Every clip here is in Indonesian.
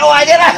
kau aja lah.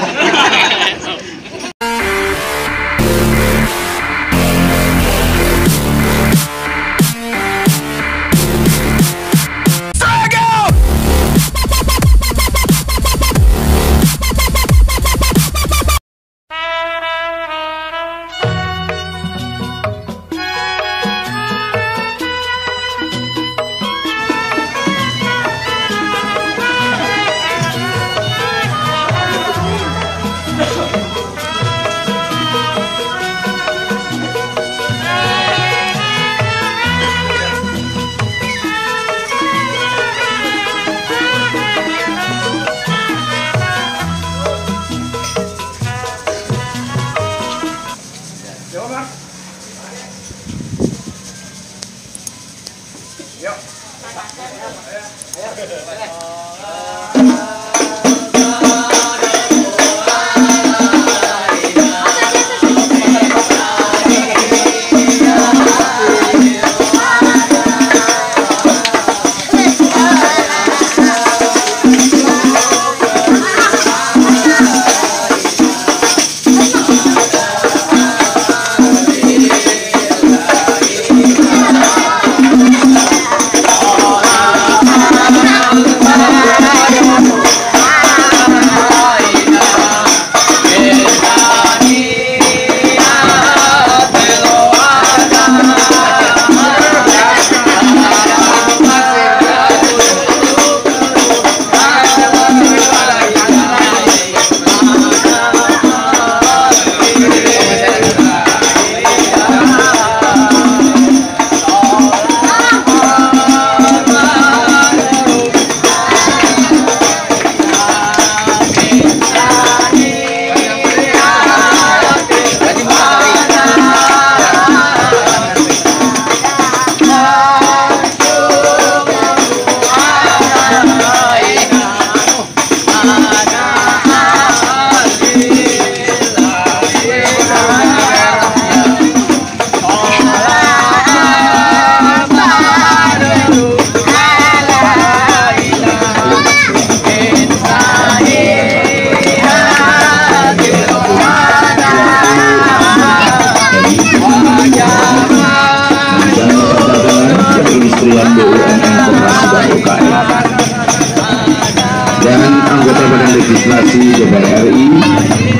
Legislasi DPR RI,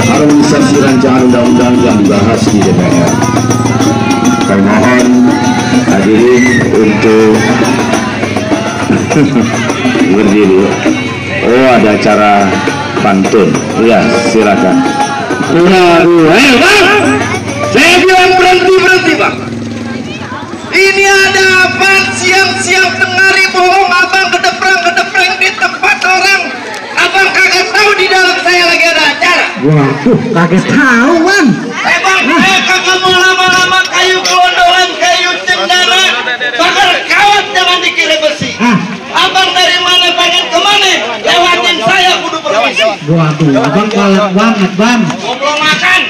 harmonisasi rancangan undang-undang yang dibahas di DPR. Kami mohon hadirin untuk berdiri. Oh, ada acara pantun. Ya, silakan. Waduh, Bang. Saya bilang berhenti, Bang. Ini ada apa? Siang-siang tengari bohong abang kedeprang di tempat orang. Abang kagak tahu di dalam saya lagi ada acara. Waduh, kagak tahu, Bang. Bang, saya kagak mau lama-lama kayu gelondongan, kayu cendana, bakar kawat jangan dikira besi. Abang dari mana pengen kemana? Lewatin saya kudu permisi. Waduh, abang galak banget, Bang. Belum makan.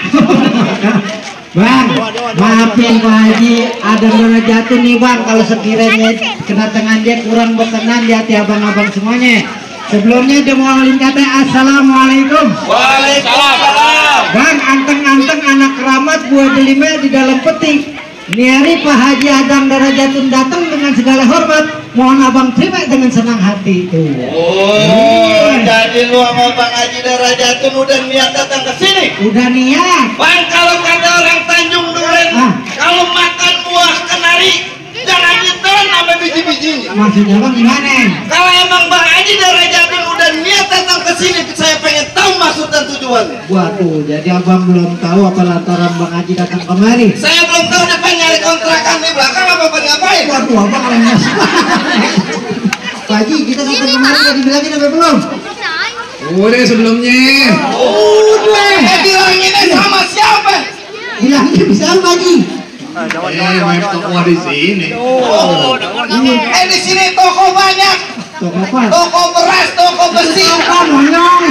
Bang, maafin Pak Haji, ada Jatuh nih Bang, kalau sekiranya kedatangan dia kurang berkenan di hati abang-abang semuanya. Sebelumnya dia mau kata assalamualaikum. Waalaikumsalam. Bang, anteng-anteng anak keramat buah delima di dalam peti. Niari Pak Haji Adam Darajatun datang dengan segala hormat. Mohon abang terima dengan senang hati itu. Oh, jadi lu sama Bang Haji Darajatun udah niat datang ke sini? Udah niat. Bang, kalau kata orang Tanjung Duren, kalau makan buah kenari jangan ditelan sama biji-bijinya. Maksudnya Bang gimana? Kalau emang Bang Haji Darajatun udah niat datang ke sini, saya pengen tahu maksud dan tujuannya. Waduh, jadi abang belum tahu apa lantaran Bang Haji datang kemari. Saya belum tahu dia pengen nyari kontrakan di belakang apa ngapain. Waduh, abang lemes. Pak Haji, kita sampai kemari udah dibilangin apa belum? Udah sebelumnya. Udah. Bilangin sama siapa? Bilangin bisa Pak Haji. Main toko di sini. Di sini toko banyak. Toko apa? Toko beras, toko besi. Apa monyong?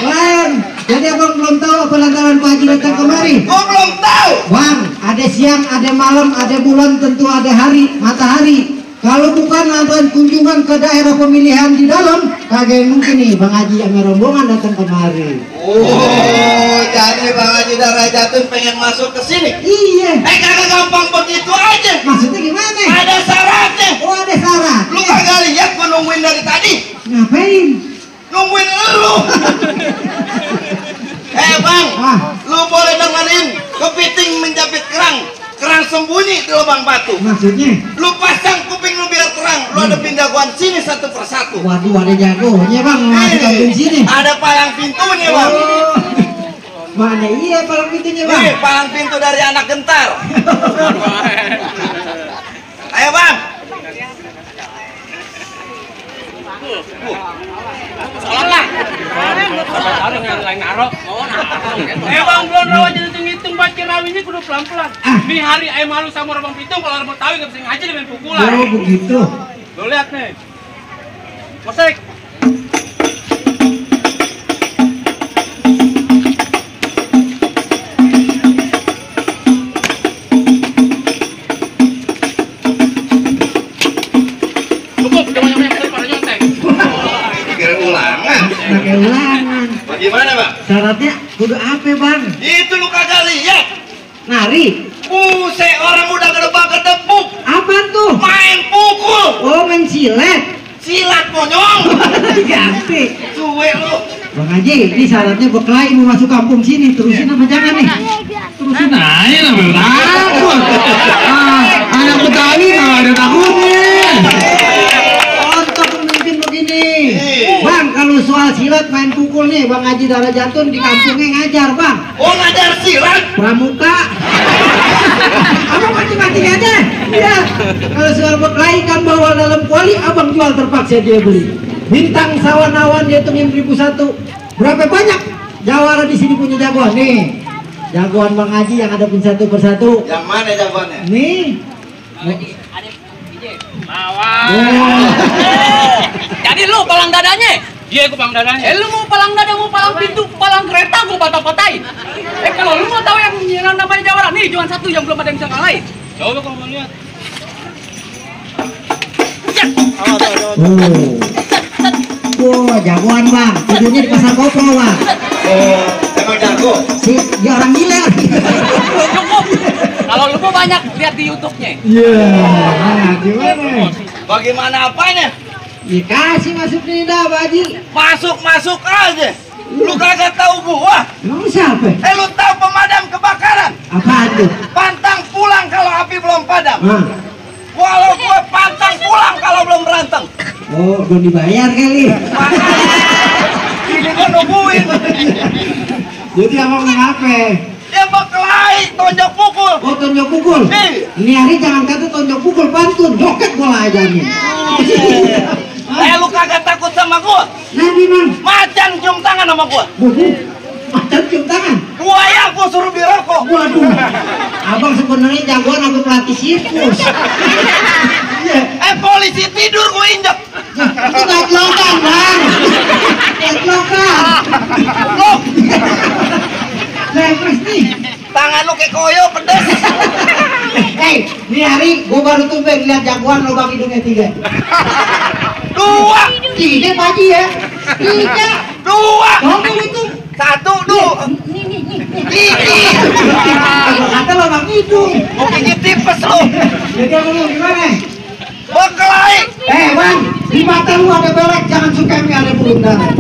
Lain. Jadi abang belum tahu apa lantaran Pak Haji datang kemari? Gua belum tahu. Bang, ada siang, ada malam, ada bulan, tentu ada hari, matahari. Kalau bukan nonton kunjungan ke daerah pemilihan di dalam, kagak mungkin nih Bang Haji sama rombongan datang kemari. Oh, jadi Bang Haji Darajatun pengen masuk ke sini? Iya. Kagak gampang begitu aja. Maksudnya gimana? Ada syaratnya. Oh, ada syarat. Lu kagak lihat gua nungguin dari tadi? Ngapain? Nungguin lu. Bang, lu boleh dengerin kepiting menjepit kerang sembunyi di lubang batu. Maksudnya? Lu pasang kuping lu biar terang. Lu ada pindaguan sini satu persatu. Waduh, ada jagonya Bang, masuk kampung sini. Ada palang pintunya Bang. Oh. Mana iya palang pintunya Bang? Nih, palang pintu dari anak gentar. Ayo Bang. Salah lah. Bang belum rawa jadi hitung baca rawinya kudu pelan-pelan. Nih hari ayam malu sama orang pitung kalau orang Betawi nggak bisa ngaji dengan pukulan. Oh begitu. Lo lihat nih. Musik. Cukup, jangan pada nyontek. Kira ulangan. Pakai ulangan. Bagaimana Bang? Syaratnya kudu apa Bang? Itu lu kagak lihat. Nari. Buset, orang udah gedebak-gedebuk. Apaan tuh? Main pukul. Oh main silet. Silat monyong. Ganti. Suwe lu. Bang Haji, ini syaratnya berkelahi mau masuk kampung sini. Terusin apa jangan nih? Terusin aja lah takut. Anak Betawi nggak ada takutnya. Untuk pemimpin begini. Bang, kalau soal silat main pukul nih, Bang Haji Darajatun di kampungnya ngajar Bang. Oh ngajar silat. Pramuka. Abang mati-mati aja. Iya. Kalau soal berkelahi kan bawa dalam kuali, abang jual terpaksa dia beli. Bintang Sawanawan dihitungin 1001. Berapa banyak jawara di sini punya jagoan nih? Jagoan Bang Haji yang hadapin satu persatu. Yang mana jawabannya? Nih. Lawan. Oh. Jadi lu palang dadanya? Iya, gua palang dadanya. Lu mau palang dada, mau palang pintu, palang kereta, gua patah-patahin. Kalau lu mau tahu yang namanya jawara, nih cuma satu yang belum ada yang bisa ngalahin. Coba kalau mau lihat. Oh, jagoan Bang. Tidurnya di pasar kopro Bang. Oh, emang jago. Dia orang gila. Cukup. Kalau lu mau banyak lihat di YouTube-nya. Iya. Gimana? Bagaimana apanya? Ya kasih masuk nih dah Pak Haji. Masuk aja. Lu kagak tahu gua. Emang siapa? Lu tahu pemadam kebakaran? Apaan tuh? Pantang pulang kalau api belum padam. Hah? Walau gua pantang pulang kalau belum berantem. Oh, belum dibayar kali. Ini gua nungguin. Jadi abang ngapain? Dia berkelahi, tonjok pukul. Oh, tonjok pukul. Ini hari jangan kata tonjok pukul pantun, joket bola aja nih. Lu kagak takut sama gua? Nanti Bang. Macan cium tangan sama gua. Macan cium tangan. Buaya gua suruh birokok. Waduh. Abang sebenarnya jagoan aku pelatih sirkus. Polisi tidur gua injek. Itu gak lokan Bang. Gak lokan. Loh, Lepres nih. tangan lu kayak koyo pedes. Hei, ini hari gua baru tuh lihat jagoan lubang hidungnya 3. 2, 3 Pak Haji ya. 3. 2, Ngomong itu. 1, 2. Gigi. Kata lubang hidung. Mau gigi tipes lu. Jadi aku mau gimana? Berkelahi. Bang, di mata lu ada belek, jangan suka yang ada burung darah.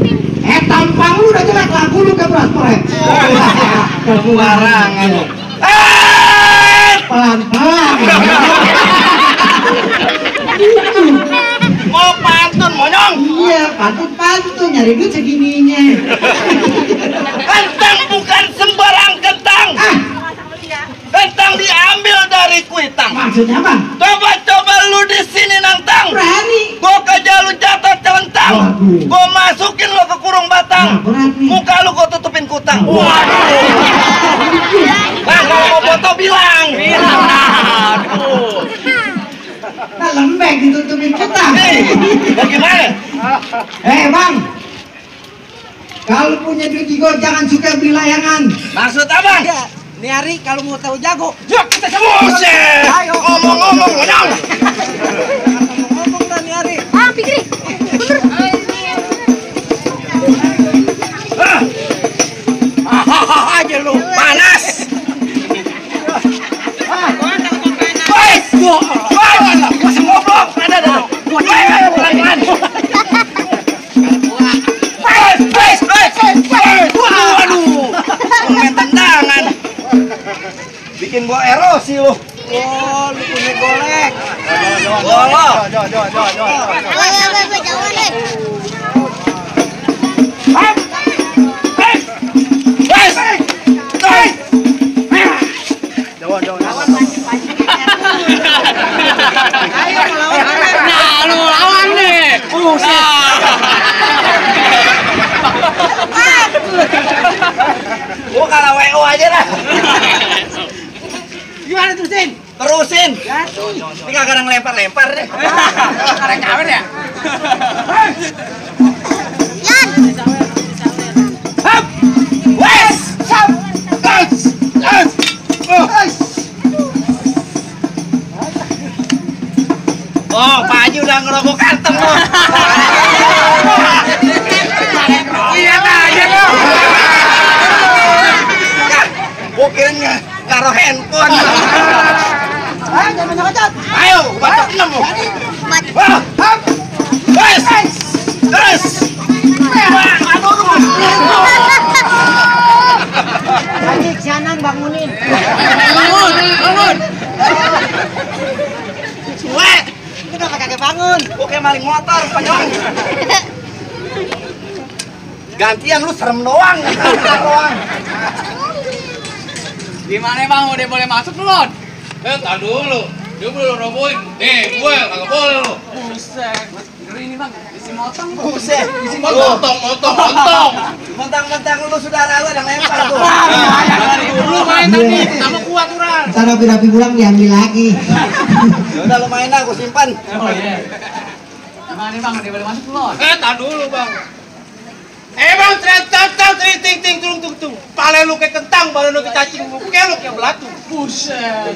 Tampang lu udah jelek, lagu lu ke beras perek. Sembarangan lu. Pelan-pelan. Mau pantun monyong. Iya, pantun-pantun nyari duit segininya. Kentang bukan sembarang kentang. Kentang diambil dari kuitang. Maksudnya apa? Coba lu di sini nantang. Berani. Gua kerja lu jatuh celentang. Waduh. Gua masukin lu ke kurung batang. Nah, berani. Muka lu gua tutupin kutang. Waduh. Nah, kalau mau foto bilang. Nah, lembek ditutupin kita. Bagaimana? Bang. Kalau punya duit jigo jangan suka beli layangan. Maksud abang? Nih hari kalau mau tahu jago, Yuk kita cabut. Ngomong-ngomong, bikin gua erosi lu. Oh, lu punya golek. Nah, lu lawan nih. Gua kalah WO aja dah. Gimana terusin? Terusin. Ini kagak ngelempar-lempar deh. Karek cawer ya? Hap. Wes. Sap. Gas. Gas. Oh, Pak Haji udah ngerokok kantong loh. Iya aja lo. Gua kira ngaruh handphone. Jangan banyak-banyak. Ayo, batok 6 lo. Wah, hap. Wes. Terus. Adik, sianan bangunin. Bangun. Weh. Kenapa kagak bangun? Gua kayak maling motor, panyong. Gantian lu serem doang. Gimana bang? Udah boleh masuk belum? Entar dulu, dia belum robohin. Nih, gue kagak boleh lu. Buset, ngeri ini bang. Isi motong. Buset. Isi motong. Mentang-mentang lu saudara lu yang lempar tuh. Lu main tadi, sama kuat kurang. Ntar rapi-rapi pulang diambil lagi. Udah lu main aku simpan. Oh iya. Gimana bang? Udah boleh masuk belum? Entar dulu bang. Bang, ting tung. Pale lu kayak kentang, badan lu kayak cacing, muka lu kayak belatu. Buset.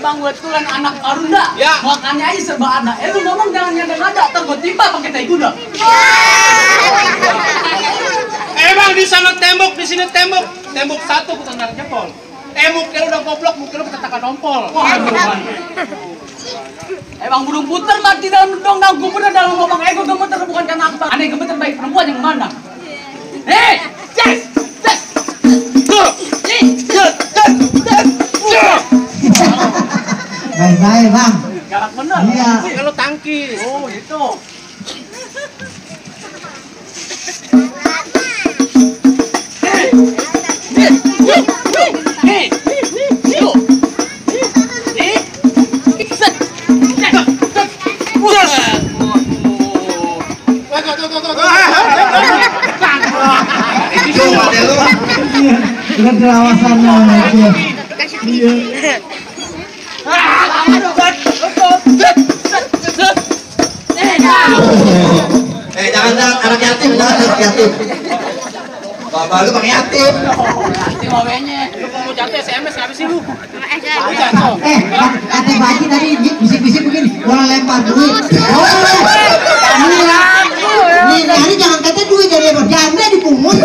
Bang betulan anak Arunda. Ya. Makannya aja serba ada. Lu ngomong jangan ngada-ngada, ntar gua timpa pakai tai kuda. Bang, di sana tembok, di sini tembok. Tembok satu kita tarik jempol. Muka lu udah goblok, muka lu kita takan ompol. Bang burung puter mati dalam dongdang gubernur dalam ngomong ego gemeter bukan karena akbar. Aneh gemeter baik perempuan yang mana? Yes! Baik-baik bang. Galak bener. Iya. Kalau tangkis. Oh gitu. Dengan perawasannya aja. Iya. Jangan anak yatim, jangan anak yatim. Bapak lu bang yatim. Nanti mawenya. Lu mau jatuh SMS habis sih lu. Kata Baji tadi bisik-bisik begini, bola lempar duit. Nih, hari jangan kata duit dari janda dipungut.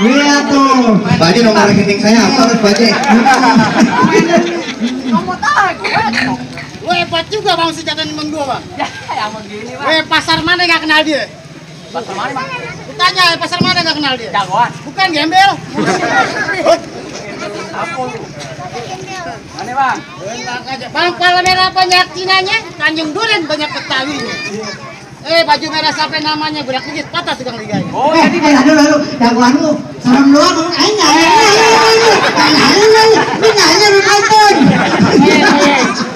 Iya tuh. Baji nomor rekening saya apa harus Baji? Kamu tahu Gue hebat juga bang si jatuhin bang gua bang. ya begini bang. Gue pasar mana gak kenal dia? Pasar mana bang? Lu tanya pasar mana gak kenal dia? Jagoan. Bukan gembel. Apa lu? Mana bang? Enak aja. Bang pala merah banyak Cinanya, Tanjung Duren banyak Betawinya. Baju merah siapa namanya? Budak dikit patah tukang liganya. Oh jadi Lalu dakwahmu serem doang.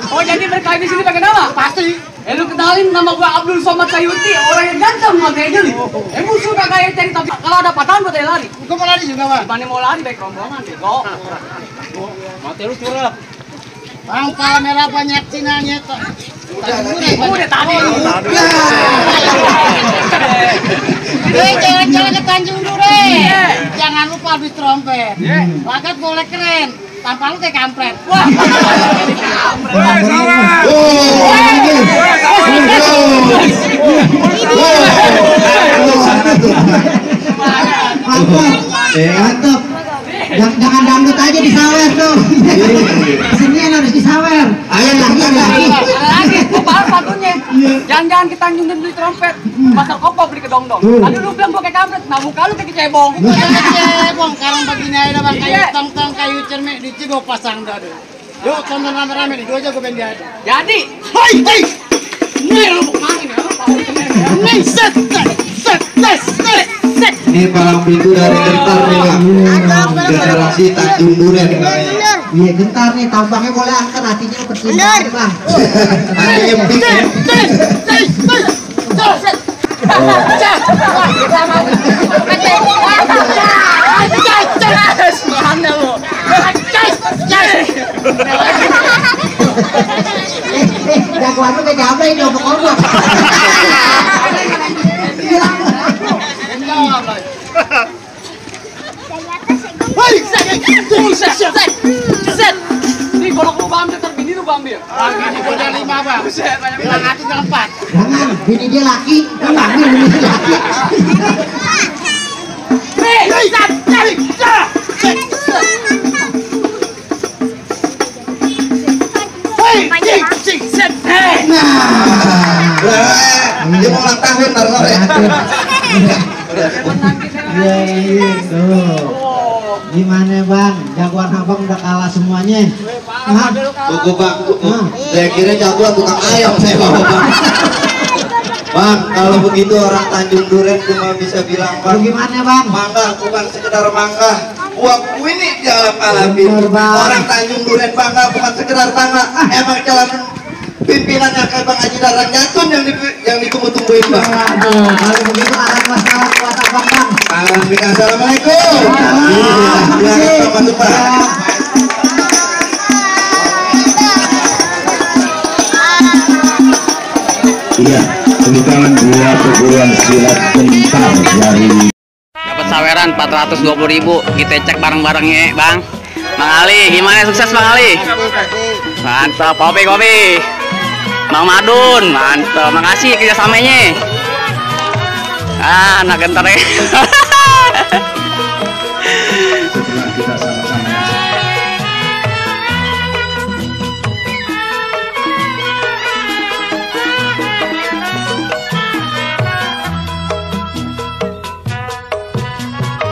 Oh jadi berkait di sini pakai nama? Pasti. Lu kenalin nama gua Abdul Somad Sayuti, orang yang ganteng makanya jadi. Musuh kakak cari tapi kalau ada patahan buat lari. Gue mau lari juga bang. Gimana mau lari baik rombongan bego. Mati lu curang. Bang pala merah banyak Cinanya tuh. Udah tadi. Jalan-jalan ke Tanjung Duren. Jangan lupa habis trompet. Lagat boleh keren. Tanpa lu kayak kampret. Wah. Mantap. Jangan dangdut aja di sawer tuh. Kesenian harus di sawer. Ayo lagi. Lagi, gua paham patunya. Jangan-jangan kita Tanjung dan beli trompet, pasar kopok beli kedong-dong. Tadi lu bilang gua kayak kampret, nah muka lu kayak cebong. Cebong, karang begini aja bang, kayu tong-tong, kayu cermek, di cigo pasang dadu. Yuk, tonton rame-rame nih, 2 jago band dia. Jadi, Hei! Nih lu mau main ya? Nih, set! Ini palang pintu dari Gentar nih bang. Generasi Tanjung Duren. Iya Gentar nih, tampangnya boleh angkat, hatinya kecil banget bang. Hatinya big ya. Jagoan tuh kayak gablay dong, ngomong. set. Nih kalau lu ambil terbini lu ambil. Ini udah 5 bang. Bilang hati dengan 4. Jangan, bini dia laki, ambil bini dia laki. Nah, dia mau ulang tahun ntar sore. Iya, tuh. Gimana bang, jagoan abang udah kalah semuanya. Tunggu bang, saya kira jagoan tukang ayam saya bawa bang. Bang, kalau begitu orang Tanjung Duren cuma bisa bilang bang, Gimana bang? mangga bukan sekedar mangga, uangku ini jalan alami. Orang Tanjung Duren bangga bukan sekedar bangga, emang calon pimpinannya kayak Bang Haji Darang Jatun yang ditunggu-tungguin bang. Aduh, kalau begitu akan masalah kuat abang bang. Assalamualaikum. Silakan masuk bang. Iya, pembukaan 2 perguruan silat Gentar dari Dapat saweran 420.000. Kita cek bareng-barengnya, Bang. Bang Ali, gimana sukses Bang Ali? Mantap, kopi. Mang Madun, mantap. Makasih kerjasamanya. Anak Gentar ya.